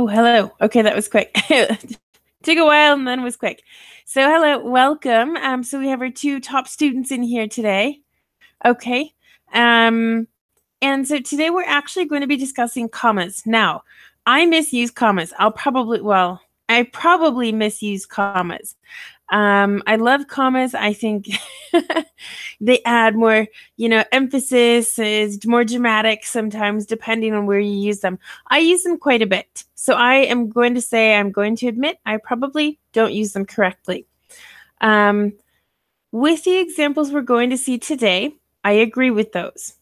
Oh, hello. Okay, that was quick. Took a while and then was quick. So hello, welcome. So we have our two top students in here today. Okay. And so today we're actually going to be discussing commas. Now, I misuse commas. I probably misuse commas. I love commas. I think they add more, emphasis, is more dramatic sometimes depending on where you use them. I use them quite a bit. So I'm going to admit I probably don't use them correctly. With the examples we're going to see today, I agree with those.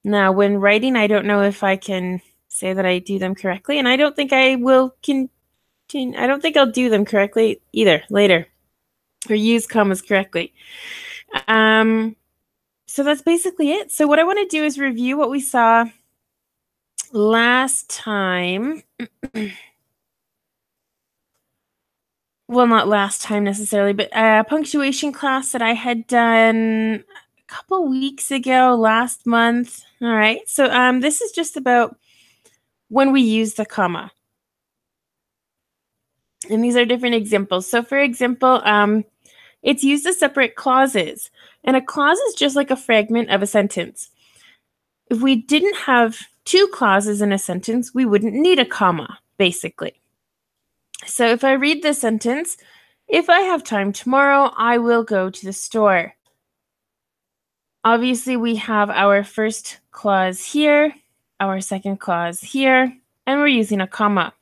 Now, when writing, I don't know if I can say that I do them correctly, and I don't think I will continue. I don't think I'll do them correctly either later, or use commas correctly. So that's basically it. So what I want to do is review what we saw last time. Well, not last time necessarily, but a punctuation class that I had done a couple weeks ago, last month. All right. So this is just about when we use the comma. And these are different examples. So for example, it's used to separate clauses. And a clause is just like a fragment of a sentence. If we didn't have two clauses in a sentence, we wouldn't need a comma, basically. So if I read this sentence, if I have time tomorrow, I will go to the store. Obviously, we have our first clause here, our second clause here, and we're using a comma.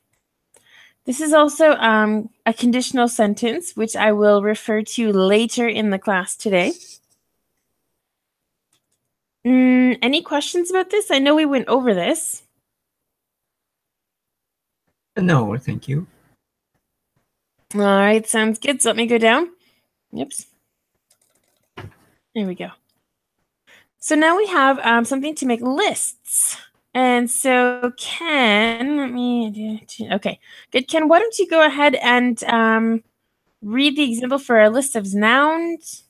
This is also a conditional sentence, which I will refer to later in the class today. Any questions about this? I know we went over this. No, thank you. All right, sounds good. So let me go down. Oops. There we go. So now we have something to make lists. And so Ken, okay, good. Ken, why don't you go ahead and read the example for a list of nouns,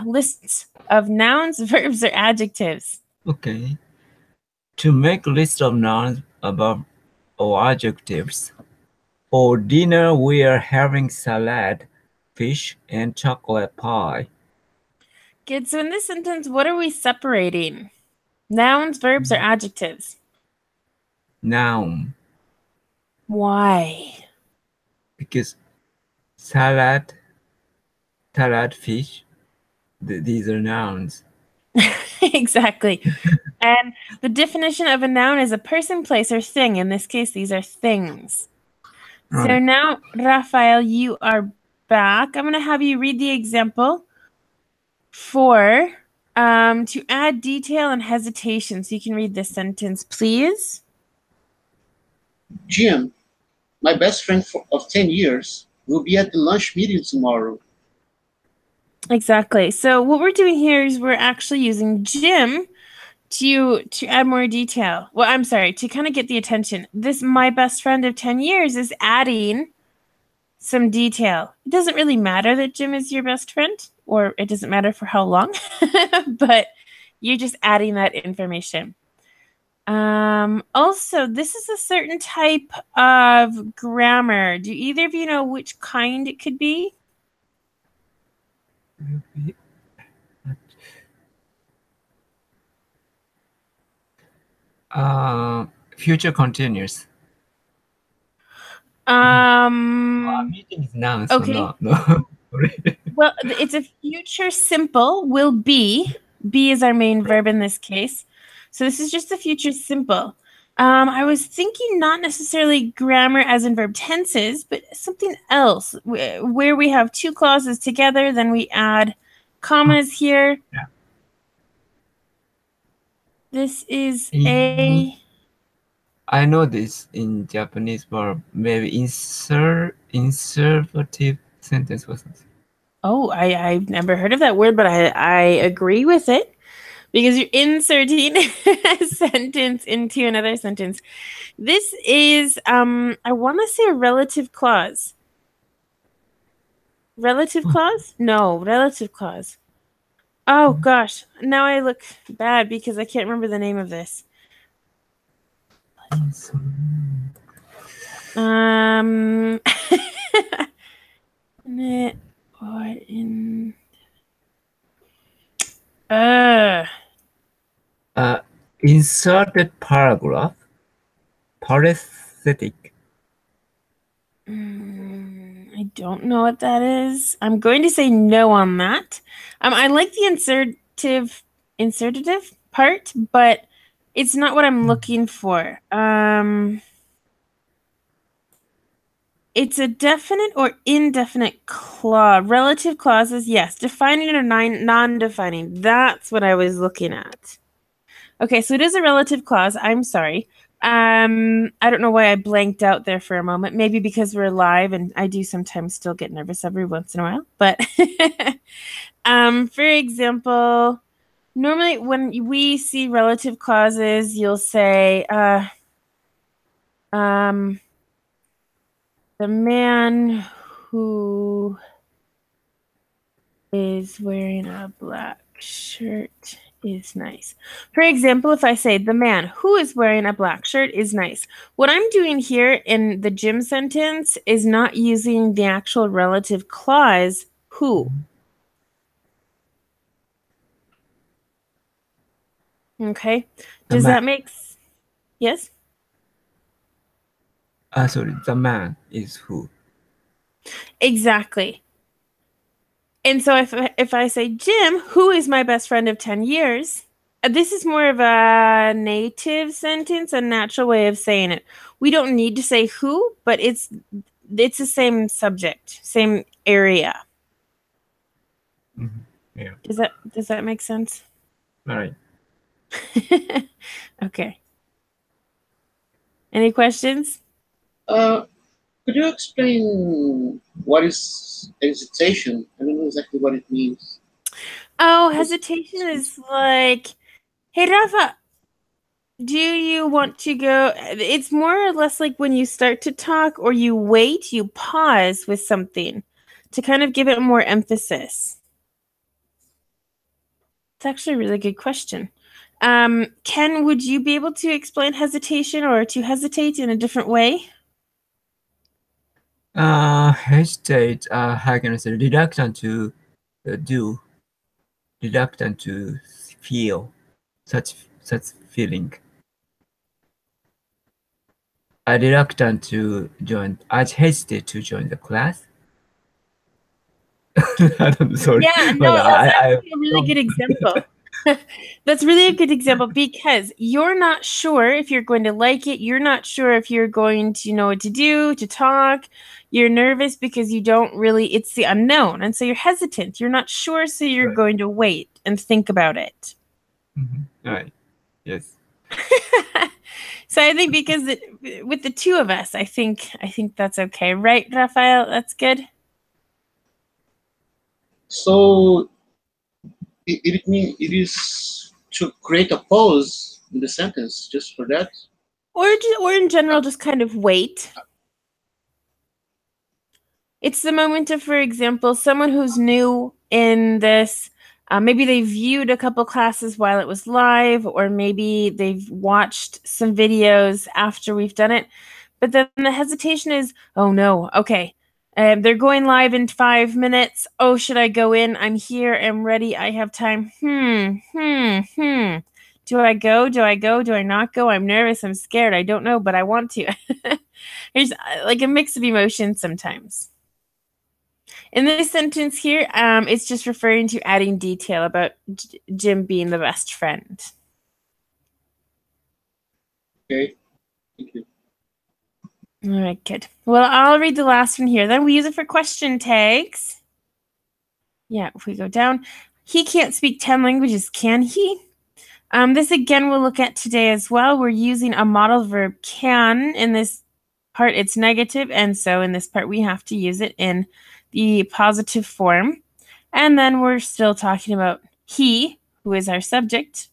lists of nouns, verbs, or adjectives. Okay. To make a list of nouns, above or adjectives. For dinner, we are having salad, fish, and chocolate pie. Good. So in this sentence, what are we separating? Nouns, verbs, or adjectives? Noun. Why? Because salad, fish, these are nouns. Exactly. And the definition of a noun is a person, place, or thing. In this case, these are things. Right. So now, Raphael, you are back. I'm going to have you read the example for to add detail and hesitation. So you can read this sentence, please. Jim, my best friend of 10 years, will be at the lunch meeting tomorrow. Exactly. So what we're doing here is we're actually using Jim to add more detail. Well, I'm sorry, to kind of get the attention. This my best friend of 10 years is adding some detail. It doesn't really matter that Jim is your best friend, or it doesn't matter for how long, but you're just adding that information. Also, this is a certain type of grammar. Do either of you know which kind it could be? Future continuous. Meeting is nouns. Okay. So no. Well, it's a future simple, will be. Be is our main verb in this case. So this is just the future simple. I was thinking not necessarily grammar as in verb tenses, but something else where we have two clauses together, then we add commas here. Yeah. This is a... I know this in Japanese verb, maybe insertive sentence or something. Oh, I've never heard of that word, but I agree with it. Because you're inserting a sentence into another sentence. This is, I want to say a relative clause. Relative clause? No, relative clause. Oh, gosh. Now I look bad because I can't remember the name of this. it or in Inserted paragraph. Parenthetic. I don't know what that is. I'm going to say no on that. I like the insertive part, but it's not what I'm looking for. It's a definite or indefinite clause. Relative clauses, yes. Defining or non-defining. That's what I was looking at. Okay, so it is a relative clause. I'm sorry. I don't know why I blanked out there for a moment. Maybe because we're live and I do sometimes still get nervous every once in a while. But for example, normally when we see relative clauses, you'll say, the man who is wearing a black shirt is nice. For example, if I say the man who is wearing a black shirt is nice, what I'm doing here in the Jim sentence is not using the actual relative clause who. Okay. Does that make sense? Yes? Sorry, the man is who? Exactly. And so if I say, Jim, who is my best friend of 10 years? This is more of a native sentence, a natural way of saying it. We don't need to say who, but it's the same subject, same area. Mm-hmm. Yeah. Does that make sense? All right. Okay. Any questions? Could you explain what is hesitation? I don't know exactly what it means. Oh, hesitation is like, hey, Rafa, do you want to go? It's more or less like when you start to talk or you wait, you pause with something to kind of give it more emphasis. It's actually a really good question. Ken, would you be able to explain hesitation or to hesitate in a different way? Hesitate, how can I say, reluctant to do, reluctant to feel such feeling. Reluctant to join, I hesitate to join the class. I don't know, sorry. Yeah, no, that's actually a really good example. That's really a good example because you're not sure if you're going to like it. You're not sure if you're going to know what to do, to talk. You're nervous because you don't really, it's the unknown. And so you're hesitant. You're not sure, so you're going to wait and think about it. Mm-hmm. Right. Yes. So I think because with the two of us, I think that's okay. Right, Rafael? That's good? So it is to create a pause in the sentence just for that? Or in general, just kind of wait. It's the moment of, for example, someone who's new in this, maybe they viewed a couple classes while it was live, or maybe they've watched some videos after we've done it. But then the hesitation is, oh no, okay. They're going live in 5 minutes. Oh, should I go in? I'm here. I'm ready. I have time. Do I go? Do I go? Do I not go? I'm nervous. I'm scared. I don't know, but I want to. There's like a mix of emotions sometimes. In this sentence here, it's just referring to adding detail about Jim being the best friend. Okay, thank you. All right, good. Well, I'll read the last one here. Then we use it for question tags. Yeah, if we go down, he can't speak 10 languages, can he? This again we'll look at today as well. We're using a modal verb can. In this part, it's negative, and so in this part, we have to use it in the positive form. And then we're still talking about he, who is our subject.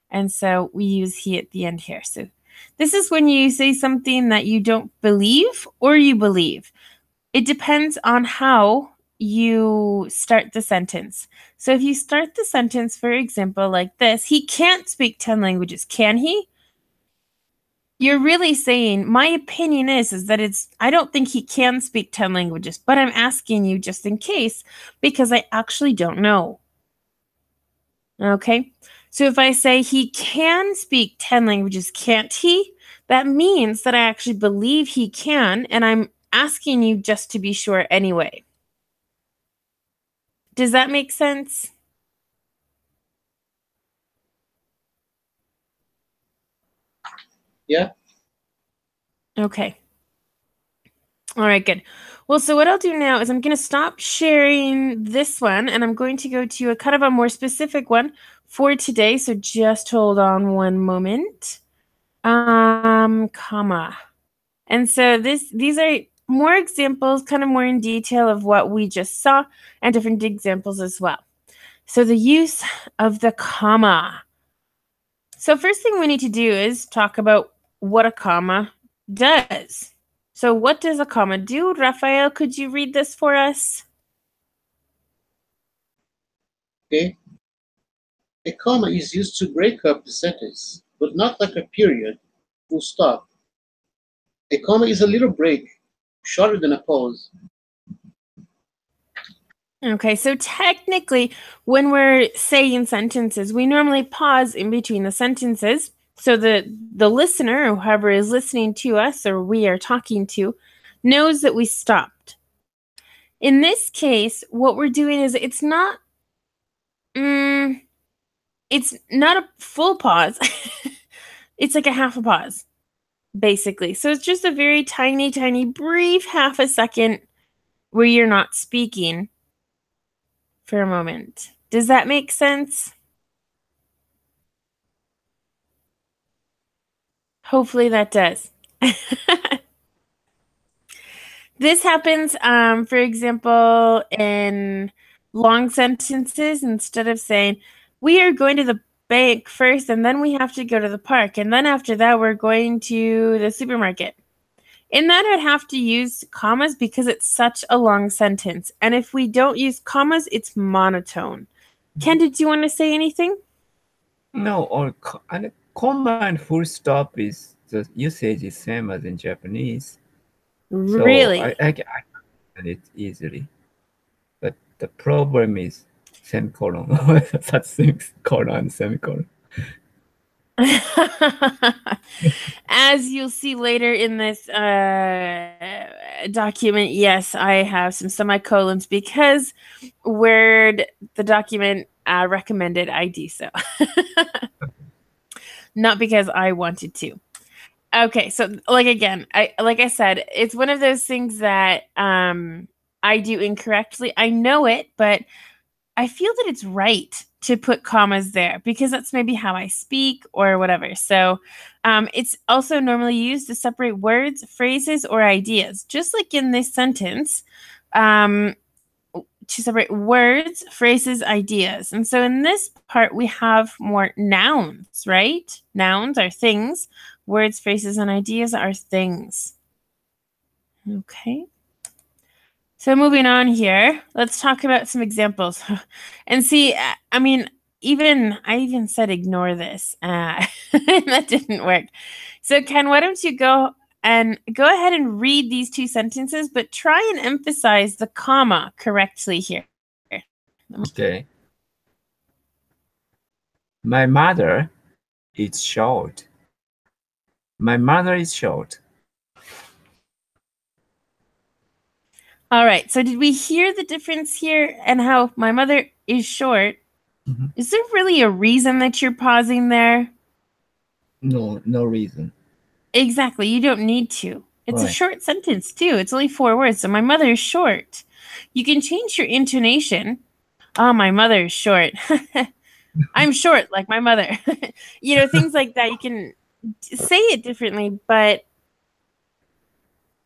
And so we use he at the end here. So this is when you say something that you don't believe or you believe. It depends on how you start the sentence. So if you start the sentence, for example, like this, he can't speak 10 languages, can he? you're really saying, my opinion is that I don't think he can speak 10 languages, but I'm asking you just in case because I actually don't know. Okay? So if I say he can speak 10 languages, can't he? That means that I actually believe he can, and I'm asking you just to be sure anyway. Does that make sense? Yeah. Okay. All right, good. Well, so what I'll do now is I'm going to stop sharing this one, and I'm going to go to a kind of a more specific one for today. So just hold on one moment. Comma. And so these are more examples, kind of more in detail of what we just saw, and different examples as well. So the use of the comma. So first thing we need to do is talk about what a comma does. So what does a comma do? Raphael, could you read this for us? Okay. A comma is used to break up the sentence, but not like a period, full stop. A comma is a little break, shorter than a pause. Okay, so technically, when we're saying sentences, we normally pause in between the sentences so that the listener, or whoever is listening to us or we are talking to, knows that we stopped. In this case, what we're doing is it's not a full pause. It's like a half a pause, basically. So it's just a very tiny, tiny, brief half a second where you're not speaking for a moment. Does that make sense? Hopefully that does. This happens, for example, in long sentences. Instead of saying, we are going to the bank first, and then we have to go to the park, and then after that, we're going to the supermarket. In that, I'd have to use commas because it's such a long sentence. And if we don't use commas, it's monotone. Ken, did you want to say anything? No, and comma and full stop is the usage is same as in Japanese. So Really? I can understand it easily. But the problem is semicolon. Such things, colon and semicolon. As you'll see later in this document, yes, I have some semicolons because Word, the document recommended I do so. Not because I wanted to. Okay, so like I said, it's one of those things that I do incorrectly. I know it, but I feel that it's right to put commas there because that's maybe how I speak or whatever. So it's also normally used to separate words, phrases, or ideas, just like in this sentence, to separate words, phrases, ideas. And so in this part, we have more nouns, right? Nouns are things. Words, phrases, and ideas are things. Okay. So moving on here, let's talk about some examples. And see, I mean, I even said ignore this. That didn't work. So Ken, why don't you go ahead and read these two sentences, but try and emphasize the comma correctly here. Okay. My mother is short. My mother is short. All right. So did we hear the difference here and how my mother is short? Mm-hmm. Is there really a reason that you're pausing there? No reason. Exactly. You don't need to. It's Right. a short sentence too. It's only 4 words. So my mother is short. You can change your intonation. Oh, my mother is short. I'm short like my mother. Things like that. You can say it differently, but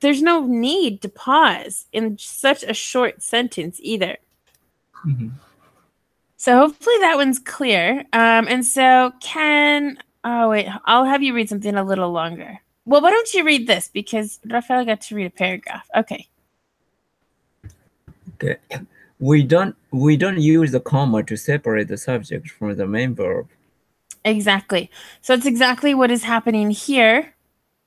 there's no need to pause in such a short sentence either. Mm-hmm. So hopefully that one's clear. And so I'll have you read something a little longer. Well, why don't you read this? Because Rafael got to read a paragraph. Okay. Okay. We don't use the comma to separate the subject from the main verb. Exactly. So it's exactly what is happening here.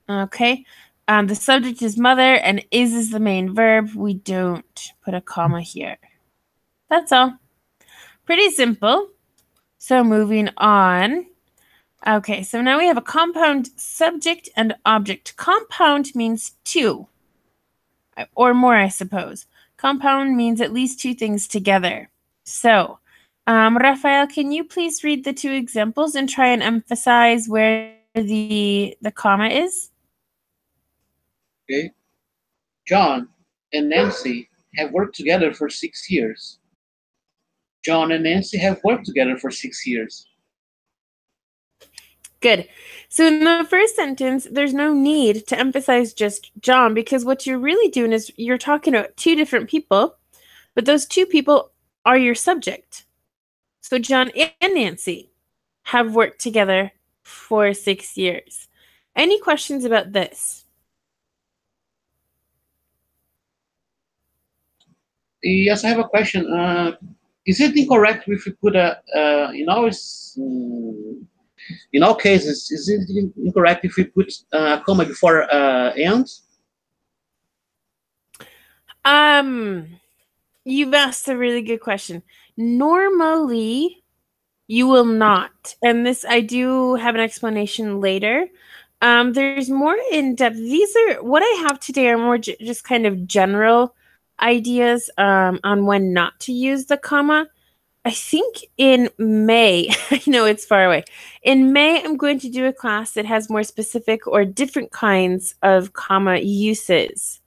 Okay. The subject is mother and is the main verb. We don't put a comma here. That's all. Pretty simple. So moving on. Okay, so now we have a compound subject and object. Compound means two or more, I suppose. Compound means at least two things together. So, Rafael, can you please read the two examples and try and emphasize where the comma is? Okay. John and Nancy have worked together for 6 years. John and Nancy have worked together for 6 years. Good. So in the first sentence, there's no need to emphasize just John, because what you're really doing is you're talking about two different people, but those two people are your subject. So John and Nancy have worked together for 6 years. Any questions about this? Yes, I have a question. Is it incorrect if we put in all cases, is it incorrect if we put a comma before and? You've asked a really good question. Normally, you will not. And this, I do have an explanation later. There's more in depth. These are, what I have today are more just kind of general ideas on when not to use the comma. I think in May, I know it's far away. In May, I'm going to do a class that has more specific or different kinds of comma uses.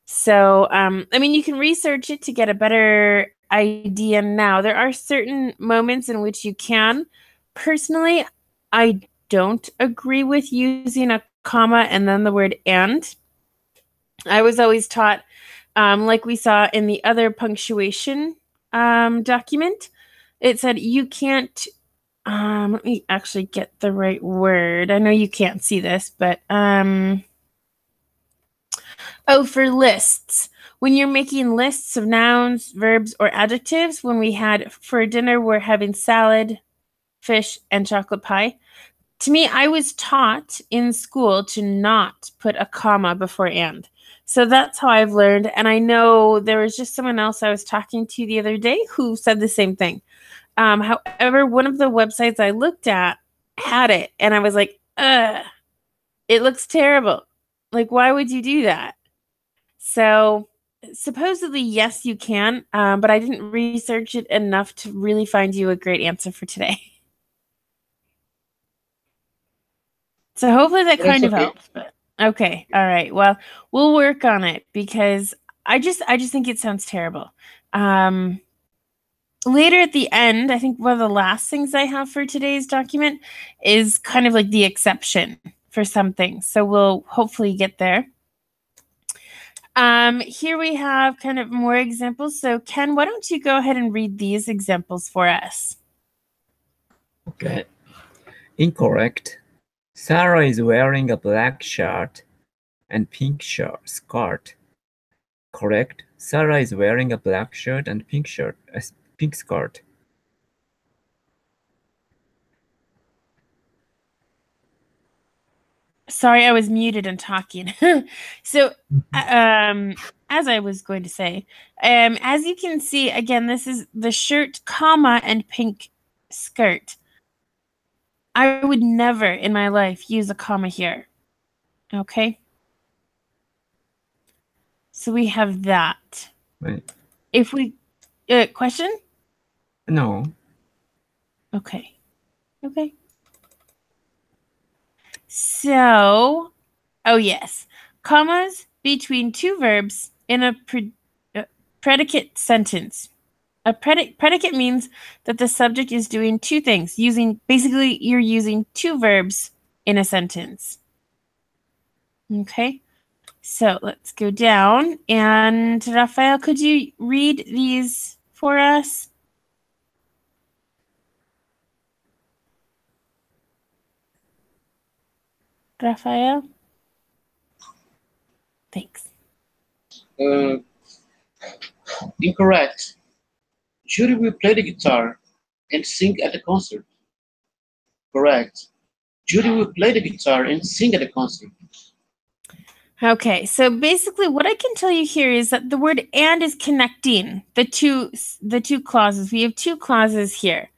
So, I mean, you can research it to get a better idea now. There are certain moments in which you can. Personally, I don't agree with using a comma and then the word and. I was always taught, like we saw in the other punctuation document, it said you can't, let me actually get the right word. I know you can't see this, but, oh, for lists. When you're making lists of nouns, verbs, or adjectives, when we had for dinner, we're having salad, fish, and chocolate pie. To me, I was taught in school to not put a comma before and. So that's how I've learned. And I know there was just someone else I was talking to the other day who said the same thing. However, one of the websites I looked at had it. And I was like, ugh, it looks terrible. Like, why would you do that? So supposedly, yes, you can. But I didn't research it enough to really find you a great answer for today. So hopefully that kind of helps. But okay, all right. Well, we'll work on it because I just think it sounds terrible. Later at the end, I think one of the last things I have for today's document is kind of like the exception for some things. So we'll hopefully get there. Here we have kind of more examples. So Ken, why don't you go ahead and read these examples for us? Okay. Incorrect. Sarah is wearing a black shirt and pink skirt. Correct. Sarah is wearing a black shirt and pink skirt. Sorry, I was muted and talking. So, as I was going to say, as you can see, again, this is the shirt, comma, and pink skirt. I would never in my life use a comma here. Okay? So we have that. Right. If we, question? No. Okay. Okay. So, oh yes, commas between two verbs in a predicate sentence. A predicate means that the subject is doing two things. Basically, you're using two verbs in a sentence. Okay, so let's go down. And Rafael, could you read these for us? Rafael? Thanks. Incorrect. Judy will play the guitar and sing at the concert. Correct. Judy will play the guitar and sing at the concert. Okay, so basically what I can tell you here is that the word and is connecting the two clauses. We have two clauses here.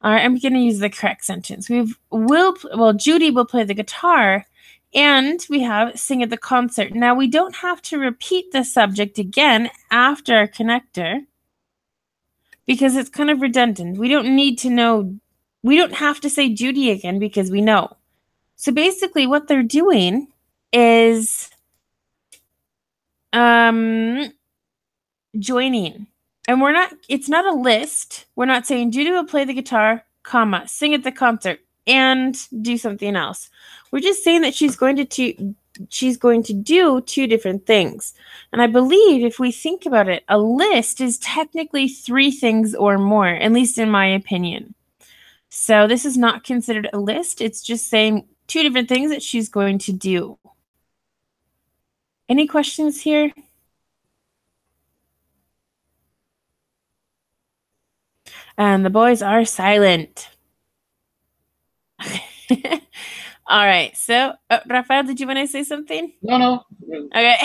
All right, I'm going to use the correct sentence. Judy will play the guitar, and we have sing at the concert. Now, we don't have to repeat the subject again after our connector because it's kind of redundant. We don't need to know, we don't have to say Judy again because we know. So basically what they're doing is joining. And it's not a list. We're not saying Judy will play the guitar, comma, sing at the concert, and do something else. We're just saying that she's going to do two different things. And I believe if we think about it, a list is technically three things or more, at least in my opinion. So this is not considered a list. It's just saying two different things that she's going to do. Any questions here? And the boys are silent. All right. So, Rafael, did you want to say something? No. Okay.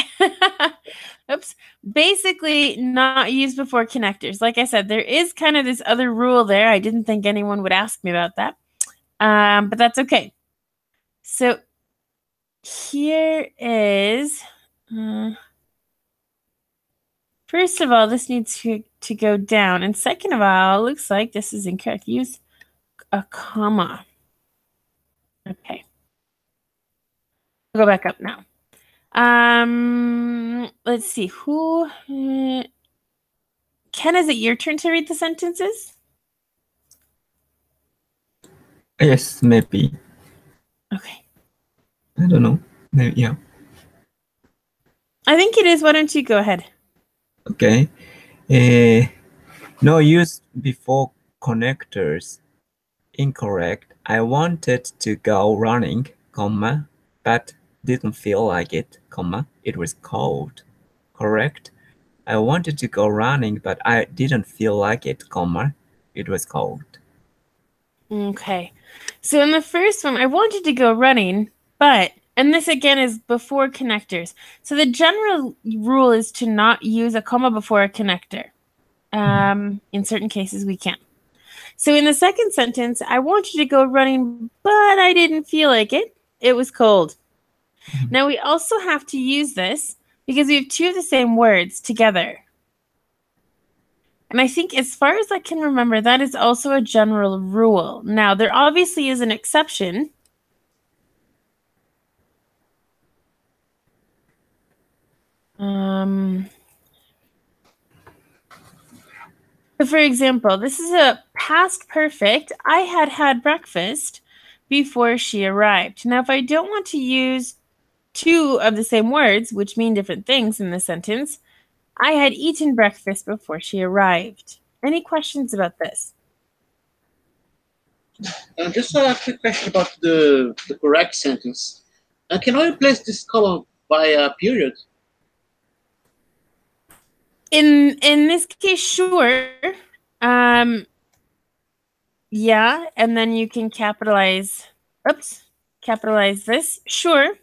Oops. Basically, not used before connectors. Like I said, there is kind of this other rule there. I didn't think anyone would ask me about that. But that's okay. So, here is... first of all, this needs to go down. And second of all, looks like this is incorrect. Use a comma. Okay. I'll go back up now. Let's see. Ken, is it your turn to read the sentences? Yes, maybe. Okay. I don't know. Maybe, yeah. I think it is. Why don't you go ahead? Okay. No use before connectors. Incorrect. I wanted to go running, comma, but didn't feel like it, comma, it was cold. Correct. I wanted to go running, but I didn't feel like it, comma, it was cold. Okay. So in the first one, I wanted to go running, but, and this again is before connectors. So the general rule is to not use a comma before a connector. In certain cases, we can. So in the second sentence, I wanted to go running, but I didn't feel like it. It was cold. Now we also have to use this because we have two of the same words together. And I think as far as I can remember, that is also a general rule. Now, there obviously is an exception. So for example, this is a past perfect. I had had breakfast before she arrived. Now, if I don't want to use two of the same words, which mean different things in the sentence, I had eaten breakfast before she arrived. Any questions about this? Just a quick question about the correct sentence. Can I replace this comma by a period? In this case, sure. Yeah, and then you can capitalize this. Sure.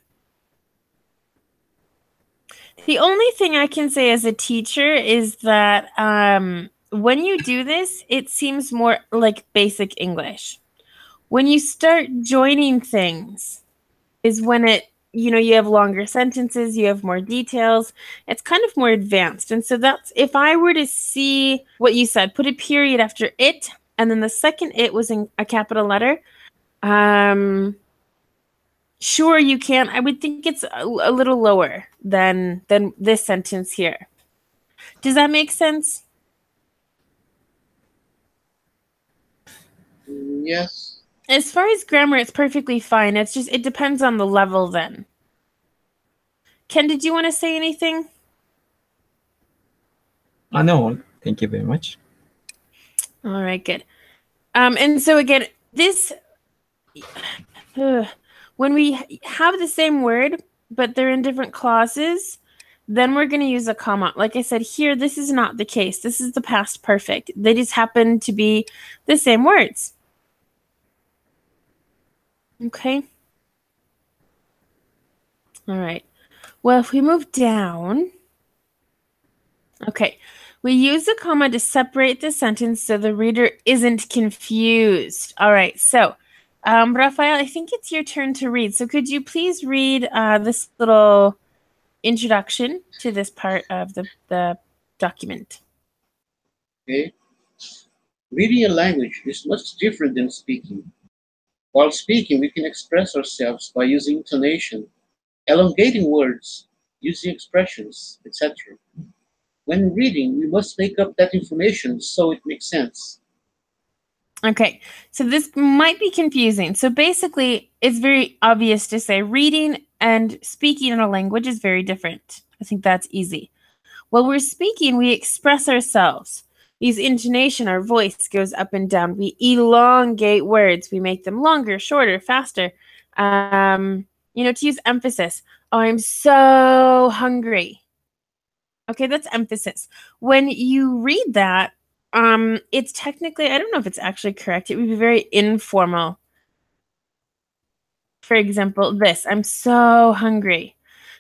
The only thing I can say as a teacher is that when you do this, it seems more like basic English. When you start joining things is when you have longer sentences, you have more details. It's kind of more advanced. And so that's, if I were to see what you said, put a period after it, and then the second it was in a capital letter, sure, you can. I would think it's a little lower than this sentence here. Does that make sense? Yes. As far as grammar, it's perfectly fine. It's just, it depends on the level then. Ken, did you want to say anything? No, thank you very much. All right, good. And so again, this, when we have the same word, but they're in different clauses, then we're going to use a comma. Like I said, here, this is not the case. This is the past perfect. They just happen to be the same words. Okay. All right. Well, if we move down, okay, we use a comma to separate the sentence so the reader isn't confused. All right, so Rafael, I think it's your turn to read. So could you please read this little introduction to this part of the document? Okay? Reading a language is much different than speaking. While speaking, we can express ourselves by using intonation, elongating words, using expressions, etc. When reading, we must make up that information so it makes sense. Okay, so this might be confusing. So basically, it's very obvious to say reading and speaking in a language is very different. I think that's easy. While we're speaking, we express ourselves. We use intonation, our voice goes up and down. We elongate words. We make them longer, shorter, faster. To use emphasis. Oh, I'm so hungry. Okay, that's emphasis. When you read that, it's technically, I don't know if it's actually correct. It would be very informal. For example, this, I'm so hungry.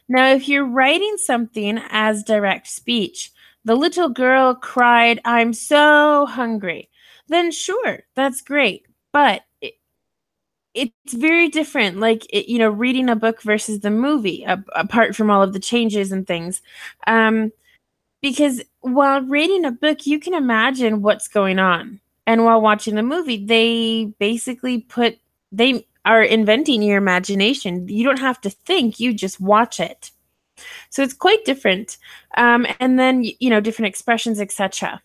Now, if you're writing something as direct speech, the little girl cried, I'm so hungry, then sure, that's great. But it's very different, like, reading a book versus the movie, apart from all of the changes and things. Because while reading a book, you can imagine what's going on. And while watching the movie, they basically they are inventing your imagination. You don't have to think, you just watch it. So it's quite different. And then, different expressions, etc.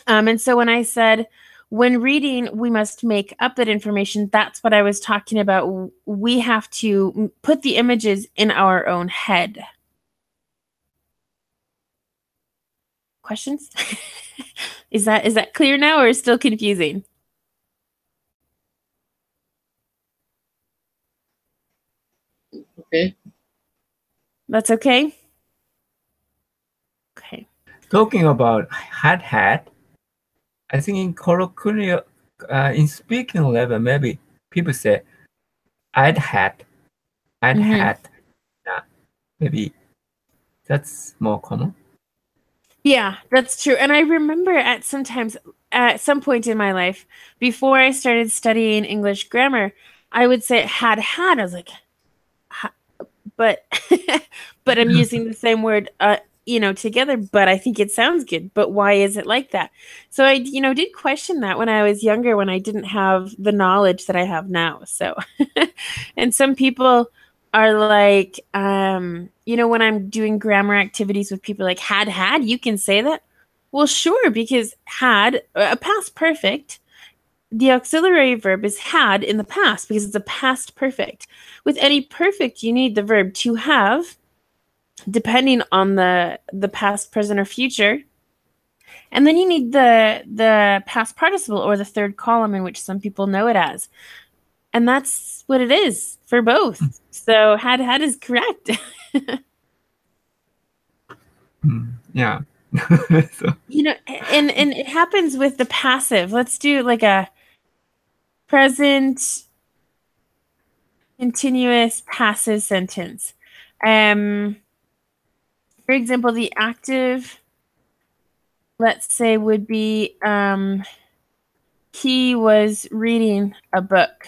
And so when I said, when reading, we must make up that information, that's what I was talking about. We have to put the images in our own head. Questions? Is that clear now or still confusing? Okay. That's okay? Okay. Talking about had, I think in colloquial, in speaking level, maybe people say I'd had. Yeah, maybe that's more common. Yeah, that's true. And I remember at some point in my life, before I started studying English grammar, I would say had. I was like, but but I'm using the same word together, but I think it sounds good. But why is it like that? So I did question that when I was younger, when I didn't have the knowledge that I have now. So and some people are like, when I'm doing grammar activities with people, like had, you can say that. Well, sure, because had, a past perfect, the auxiliary verb is had in the past because it's a past perfect. With any perfect, you need the verb to have, depending on the past, present, or future. And then you need the past participle, or the third column, in which some people know it as. And that's what it is for both. So had is correct. Yeah. So. And it happens with the passive. Let's do like a present continuous passive sentence. For example, the active, let's say, would be he was reading a book.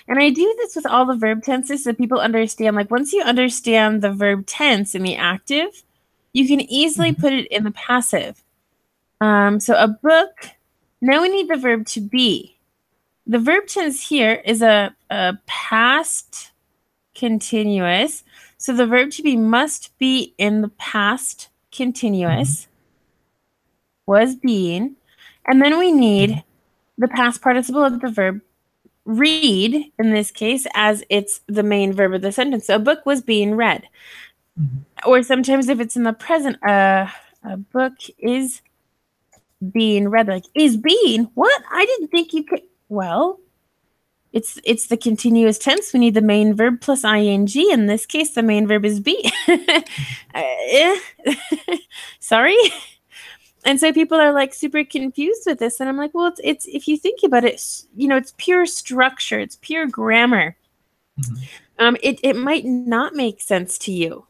And I do this with all the verb tenses so people understand, like, once you understand the verb tense in the active, you can easily put it in the passive. So a book, now we need the verb to be. The verb tense here is a past continuous. So the verb to be must be in the past continuous, was being. And then we need the past participle of the verb read, in this case, as it's the main verb of the sentence. So a book was being read. Or sometimes if it's in the present, a book is being read. Like, is being? What? I didn't think you could. Well, it's the continuous tense. We need the main verb plus ing. In this case, the main verb is be. Sorry. And so people are like super confused with this. And I'm like, well, it's if you think about it, it's pure structure. It's pure grammar. it might not make sense to you.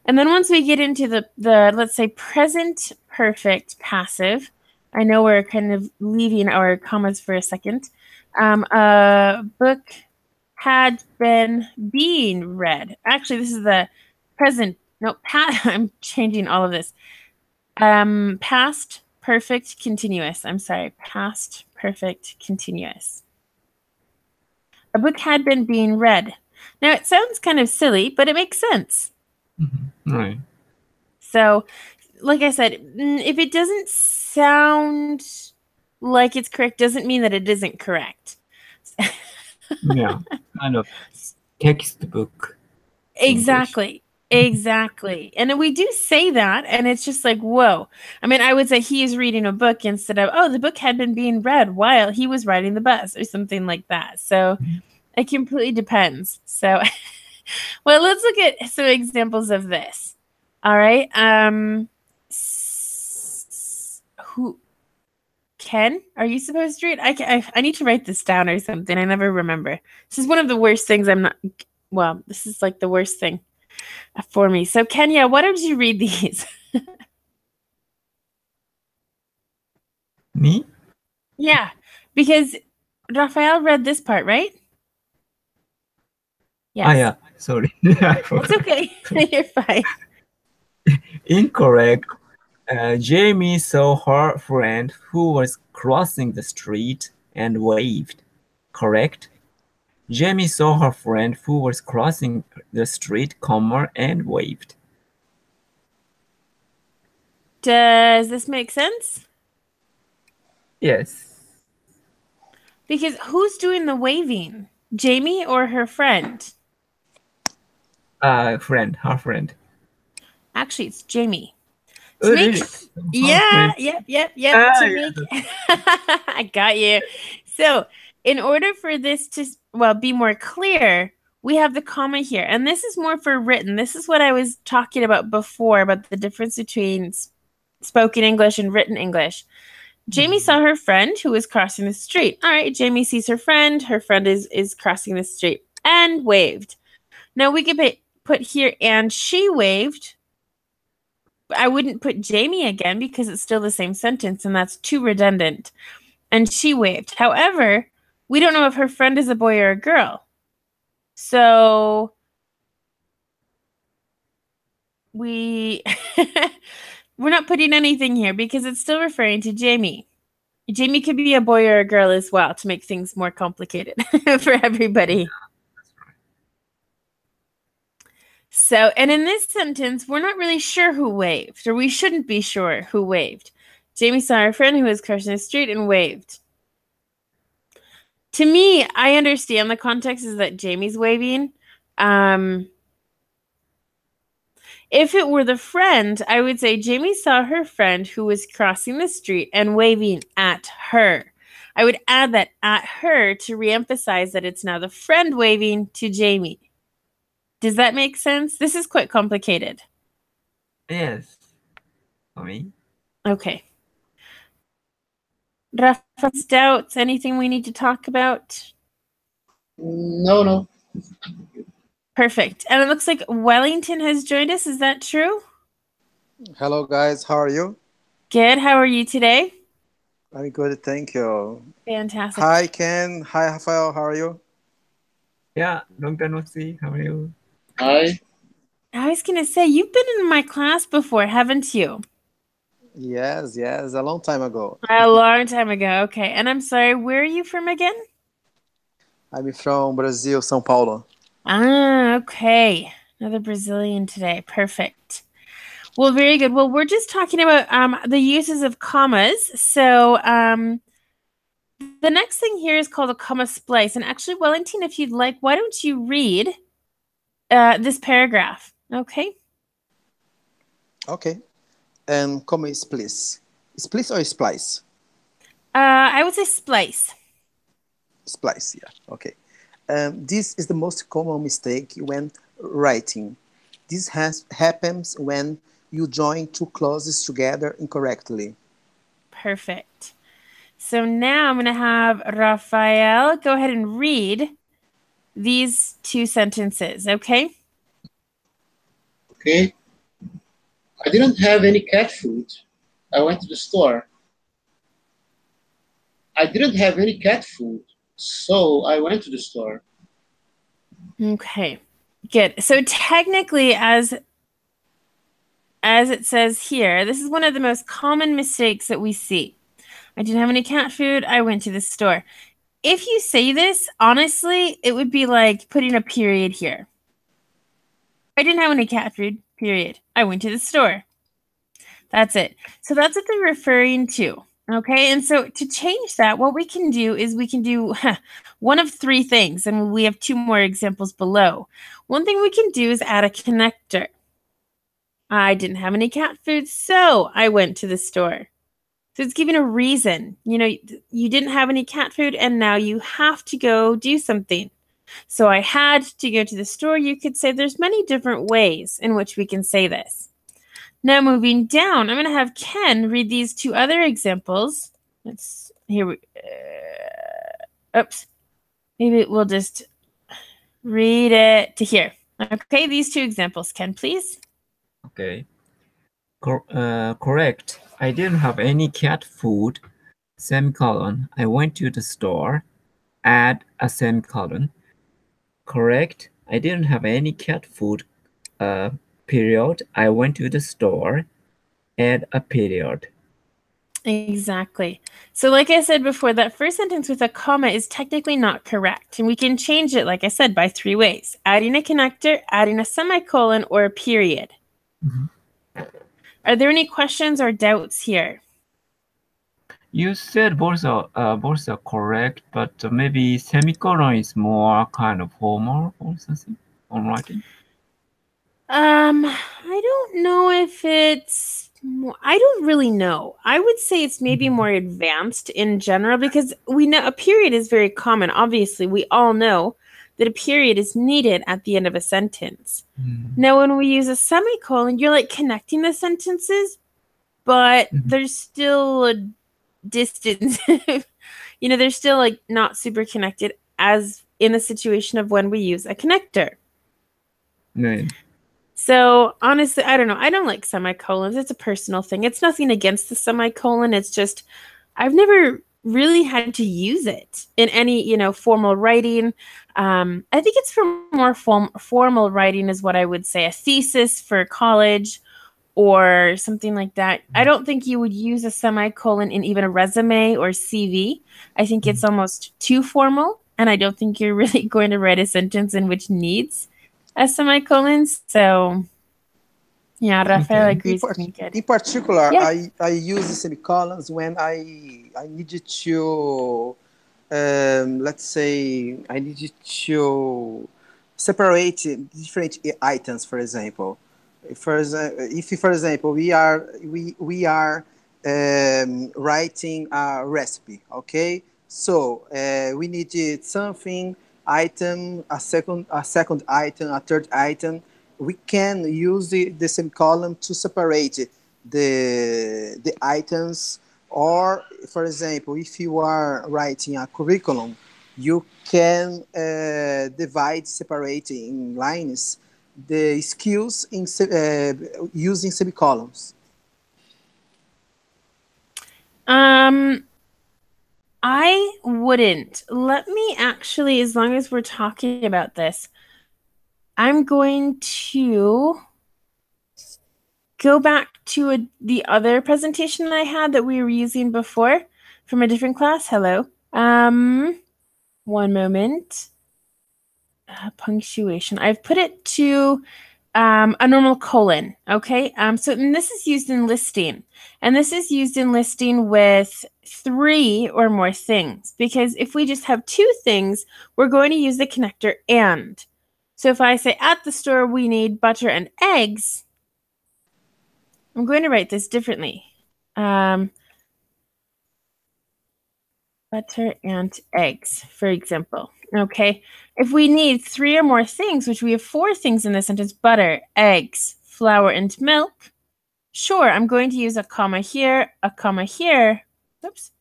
And then once we get into the let's say present perfect passive, I know we're kind of leaving our commas for a second. A book had been being read. Actually, this is the present. No, I'm changing all of this. Past perfect continuous. I'm sorry, past perfect continuous. A book had been being read. Now, it sounds kind of silly, but it makes sense. Right. So, like I said, if it doesn't sound like it's correct, doesn't mean that it isn't correct. Yeah, kind of textbook. Exactly. Exactly. And we do say that, and it's just like, whoa. I mean, I would say he is reading a book instead of, oh, the book had been being read while he was riding the bus or something like that. So it completely depends. So, well, let's look at some examples of this. All right. Who? Ken, are you supposed to read? I need to write this down or something. I never remember. This is one of the worst things well, this is like the worst thing for me. So Kenya, why don't you read these? Me? Yeah, because Raphael read this part, right? Yes. Yeah, sorry. It's okay. You're fine. Incorrect. Jamie saw her friend who was crossing the street and waved. Correct? Jamie saw her friend who was crossing the street, and waved. Does this make sense? Yes. Because who's doing the waving? Jamie or her friend? Her friend. Actually, it's Jamie. Oh, really? Yeah, yep. I got you. So, in order for this to, well, be more clear, we have the comma here. And this is more for written. This is what I was talking about before, about the difference between spoken English and written English. Jamie saw her friend who was crossing the street. All right, Jamie sees her friend. Her friend is crossing the street and waved. Now, we could put here, and she waved. I wouldn't put Jamie again because it's still the same sentence, and that's too redundant. And she waved. However, we don't know if her friend is a boy or a girl. So we're not putting anything here because it's still referring to Jamie. Jamie could be a boy or a girl as well to make things more complicated for everybody. So, and in this sentence, we're not really sure who waved, or we shouldn't be sure who waved. Jamie saw her friend who was crossing the street and waved. To me, I understand the context is that Jamie's waving. If it were the friend, I would say Jamie saw her friend who was crossing the street and waving at her. I would add that at her to reemphasize that it's now the friend waving to Jamie. Does that make sense? This is quite complicated. Yes. For me? Okay. Rafa's doubts, anything we need to talk about? No. Perfect. And it looks like Wellington has joined us. Is that true? Hello, guys. How are you? Good. How are you today? I'm good, thank you. Fantastic. Hi, Ken. Hi, Rafael. How are you? Yeah, long time no see. How are you? Hi. I was going to say, you've been in my class before, haven't you? Yes, a long time ago. A long time ago. Okay. And I'm sorry, where are you from again? I'm from Brazil, São Paulo. Ah, okay. Another Brazilian today. Perfect. Well, very good. Well, we're just talking about the uses of commas. So the next thing here is called a comma splice. And actually, Wellington, if you'd like, why don't you read this paragraph? Okay. Okay. Comma splice. Splice or splice? I would say splice. Splice, yeah. Okay. This is the most common mistake when writing. This happens when you join two clauses together incorrectly. Perfect. So now I'm going to have Raphael go ahead and read these two sentences, okay? Okay. I didn't have any cat food. I went to the store. I didn't have any cat food, so I went to the store. Okay, good. So technically, as it says here, this is one of the most common mistakes that we see. I didn't have any cat food. I went to the store. If you say this, honestly, it would be like putting a period here. I didn't have any cat food, period. I went to the store. That's it. So that's what they're referring to. Okay, and so to change that, what we can do is we can do one of three things, and we have two more examples below. One thing we can do is add a connector. I didn't have any cat food, so I went to the store. So it's giving a reason. You know, you didn't have any cat food, and now you have to go do something. So I had to go to the store. You could say there's many different ways in which we can say this. Now moving down, I'm going to have Ken read these two other examples. Let's here. Oops. Maybe we'll just read it to here. Okay, these two examples, Ken, please. Okay. Correct. I didn't have any cat food. Semicolon. I went to the store. Add a semicolon. Correct. I didn't have any cat food. Period. I went to the store. Add a period. Exactly. So like I said before, that first sentence with a comma is technically not correct. And we can change it, like I said, by three ways. Adding a connector, adding a semicolon, or a period. Mm-hmm. Are there any questions or doubts here? You said both are correct, but maybe semicolon is more kind of formal or something on writing. I don't know if it's I don't really know. I would say it's maybe more advanced in general because we know a period is very common. Obviously, we all know that a period is needed at the end of a sentence. Now, when we use a semicolon, you're like connecting the sentences, but there's still a distance. You know, they're still like not super connected as in the situation of when we use a connector. Right. So honestly, I don't know. I don't like semicolons. It's a personal thing. It's nothing against the semicolon. It's just I've never really had to use it in any, you know, formal writing. I think it's for more formal writing is what I would say. A thesis for college or something like that. I don't think you would use a semicolon in even a resume or CV. I think it's almost too formal, and I don't think you're really going to write a sentence in which needs a semicolon. So, yeah, Rafael agrees with me. Good. In particular, Yeah. I use semicolons when I needed to, let's say, I needed to separate different items, for example. If, for example, we are writing a recipe, okay? So we needed something, item, a second item, a third item. We can use the semicolon to separate the items. Or, for example, if you are writing a curriculum, you can divide, separate in lines the skills in using semicolons. I wouldn't. Let me actually, as long as we're talking about this, I'm going to go back to the other presentation I had that we were using before from a different class. Hello. One moment. Punctuation. I've put it to a normal colon. Okay. So this is used in listing, and this is used in listing with 3 or more things, because if we just have 2 things, we're going to use the connector and. So if I say at the store we need butter and eggs, I'm going to write this differently. Butter and eggs, for example. Okay. If we need 3 or more things, which we have 4 things in this sentence, butter, eggs, flour, and milk, sure, I'm going to use a comma here, oops,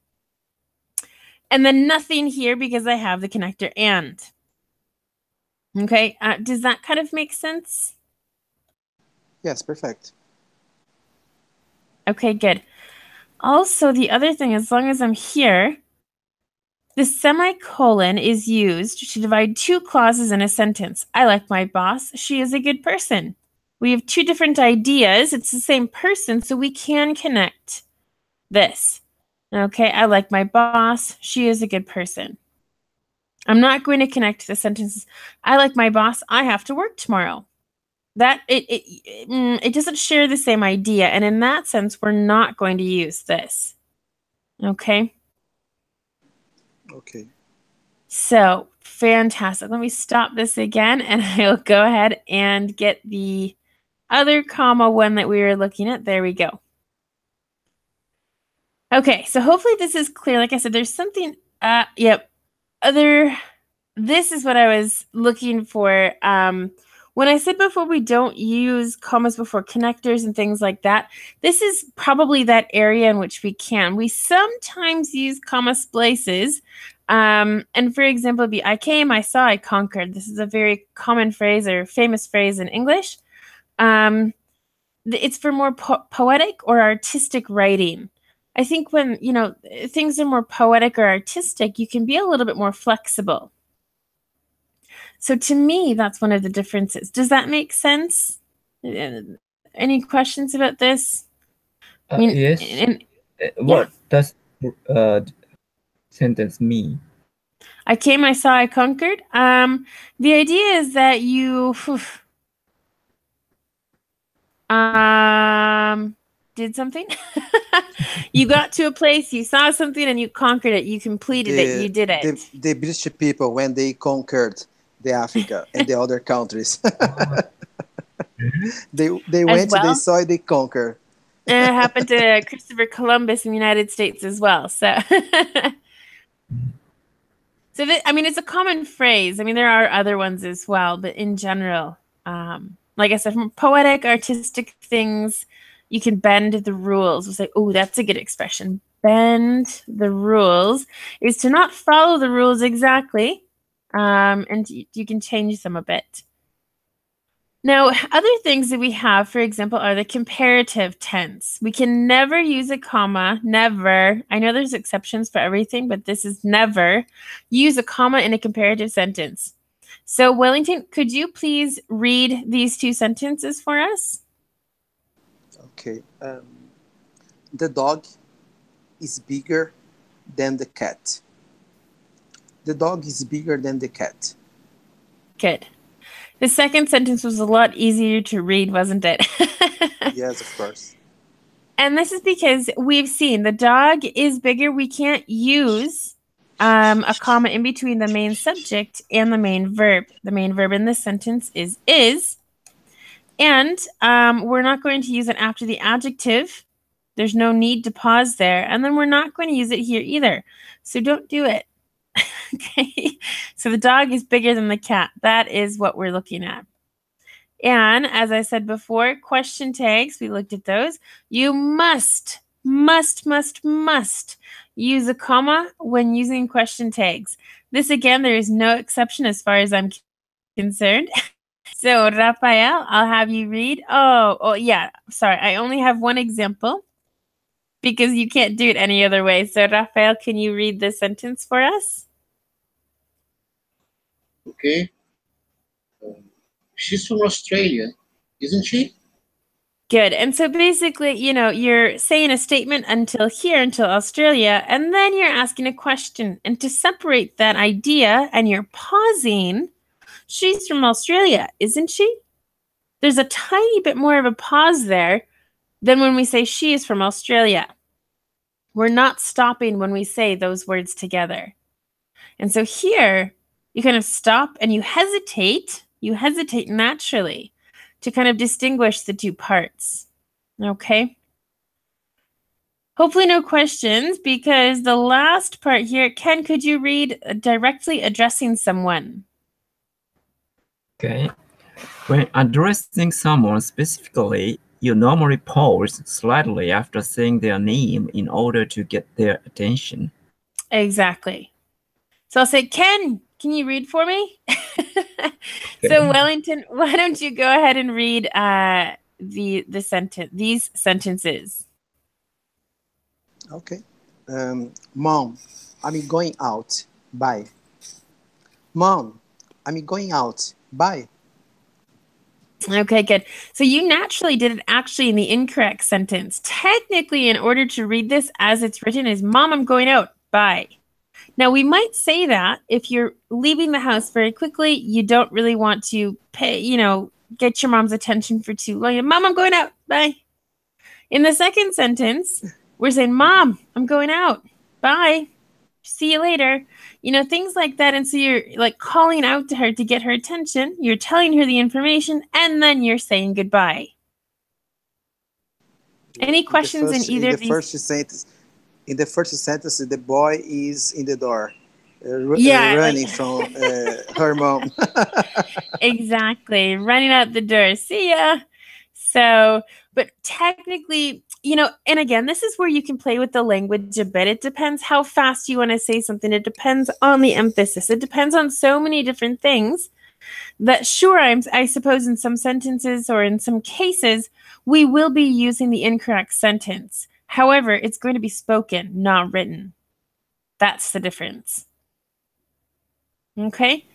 and then nothing here because I have the connector and. Okay, does that kind of make sense? Yes, perfect. Okay, good. Also, the other thing, as long as I'm here, the semicolon is used to divide two clauses in a sentence. I like my boss. She is a good person. We have two different ideas. It's the same person, so we can connect this. Okay, I like my boss. She is a good person. I'm not going to connect the sentences. I like my boss. I have to work tomorrow. That it doesn't share the same idea, and in that sense, we're not going to use this. Okay. Okay. So fantastic. Let me stop this again, and I'll go ahead and get the other comma one that we were looking at. There we go. Okay, so hopefully this is clear. Like I said, there's something. Yep. This is what I was looking for. When I said before we don't use commas before connectors and things like that, this is probably that area in which we can. We sometimes use comma splices. And for example, it'd be I came, I saw, I conquered. This is a very common phrase or famous phrase in English. It's for more poetic or artistic writing. I think when, things are more poetic or artistic, you can be a little bit more flexible. So to me, that's one of the differences. Does that make sense? Any questions about this? Yes. What does sentence mean? I came, I saw, I conquered. The idea is that you did something. You got to a place, you saw something, and you conquered it. You completed it. You did it. The British people, when they conquered the Africa and the other countries, they went, they saw it, they conquered. And it happened to Christopher Columbus in the United States as well. So, it's a common phrase. I mean, there are other ones as well, but in general, like I said, from poetic, artistic things, you can bend the rules. We'll say, oh, that's a good expression. Bend the rules is to not follow the rules exactly, and you can change them a bit. Now, other things that we have, for example, are the comparative tense. We can never use a comma, never. I know there's exceptions for everything, but this is never. Use a comma in a comparative sentence. So, Wellington, could you please read these two sentences for us? Okay. The dog is bigger than the cat. The dog is bigger than the cat. Good. The second sentence was a lot easier to read, wasn't it? Yes, of course. And this is because we've seen the dog is bigger. We can't use a comma in between the main subject and the main verb. The main verb in this sentence is. And we're not going to use it after the adjective. There's no need to pause there. And then we're not going to use it here either. So don't do it. Okay. So the dog is bigger than the cat. That is what we're looking at. And as I said before, question tags, we looked at those. You must use a comma when using question tags. This, again, there is no exception as far as I'm concerned. So, Rafael, I'll have you read. Oh, yeah. Sorry, I only have one example because you can't do it any other way. So, Rafael, can you read the sentence for us? Okay. She's from Australia, isn't she? Good. And so basically, you're saying a statement until Australia, and then you're asking a question. And to separate that idea, and you're pausing, she's from Australia, isn't she? There's a tiny bit more of a pause there than when we say she is from Australia. We're not stopping when we say those words together. And so here, you kind of stop and you hesitate. You hesitate naturally to kind of distinguish the two parts. Okay? Hopefully no questions, because the last part here, Ken, could you read directly addressing someone? Okay. When addressing someone specifically, you normally pause slightly after saying their name in order to get their attention. Exactly. So I'll say, Ken, Can you read for me? So Wellington, why don't you go ahead and read these sentences? Okay. Mom, I'm going out. Bye. Mom, I'm going out. Bye. Okay, good. So you naturally did it actually in the incorrect sentence. Technically, in order to read this as it's written is, Mom, I'm going out. Bye. Now, we might say that if you're leaving the house very quickly, you don't really want to get your mom's attention for too long. Mom, I'm going out. Bye. In the second sentence, we're saying, Mom, I'm going out. Bye. See you later. Things like that. And so you're like calling out to her to get her attention. You're telling her the information, and then you're saying goodbye. Any questions in either of these? In the first sentence, the boy is in the door, running from her mom. Exactly. Running out the door. See ya. So, but technically, and again, this is where you can play with the language a bit. It depends how fast you want to say something. It depends on the emphasis. It depends on so many different things that, sure, I suppose in some sentences or in some cases, we will be using the incorrect sentence. However, it's going to be spoken, not written. That's the difference. Okay?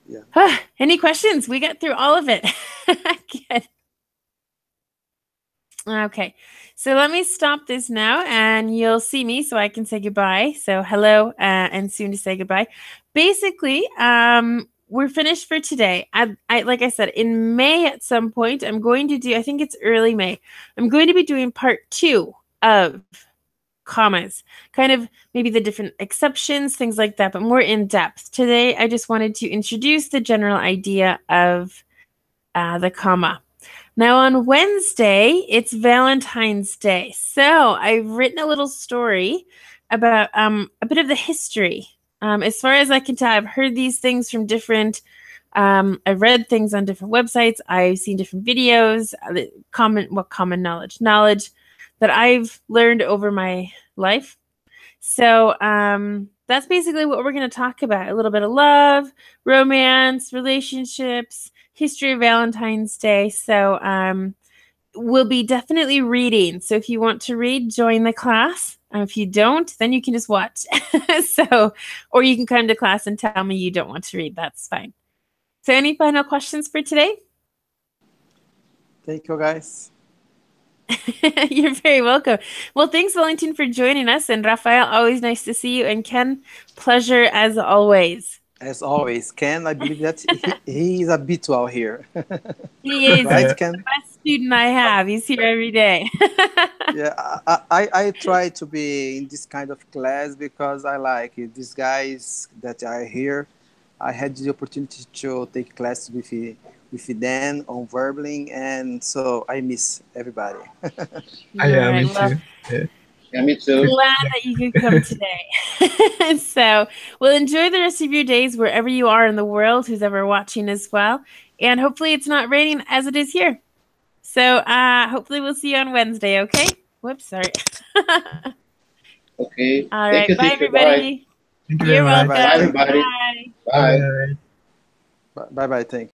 Yeah. Any questions? We got through all of it. Good. Okay, so let me stop this now and you'll see me so I can say goodbye. So hello and soon to say goodbye. Basically, we're finished for today. I like I said, in May at some point, I'm going to do, I think it's early May, I'm going to be doing part 2 of commas, kind of maybe the different exceptions, things like that, but more in depth. Today, I just wanted to introduce the general idea of the comma. Now on Wednesday, it's Valentine's Day. So I've written a little story about a bit of the history. As far as I can tell, I've heard these things from different, I've read things on different websites. I've seen different videos, common knowledge that I've learned over my life. So that's basically what we're going to talk about. A little bit of love, romance, relationships, history of Valentine's Day. So we'll be definitely reading. So if you want to read, join the class. If you don't, then you can just watch. Or you can come to class and tell me you don't want to read. That's fine. So any final questions for today? Thank you, guys. You're very welcome. Well, thanks, Wellington, for joining us. And Rafael, always nice to see you. And Ken, pleasure as always. As always, Ken, I believe that he is habitual here. He is. Right, He's Ken? the best student I have. He's here every day. Yeah, I try to be in this kind of class because I like it. These guys that are here. I had the opportunity to take classes with Dan on Verbling, and so I miss everybody. Yeah, me too. Yeah, me too. Glad that you could come today. So, well, enjoy the rest of your days wherever you are in the world, who's ever watching as well. And hopefully it's not raining as it is here. So hopefully we'll see you on Wednesday, okay? Whoops, sorry. Okay. All Thank right, you, bye, teacher. everybody. Thank you You're very much. welcome. Bye, everybody. Bye. Bye. Bye bye. Thank you.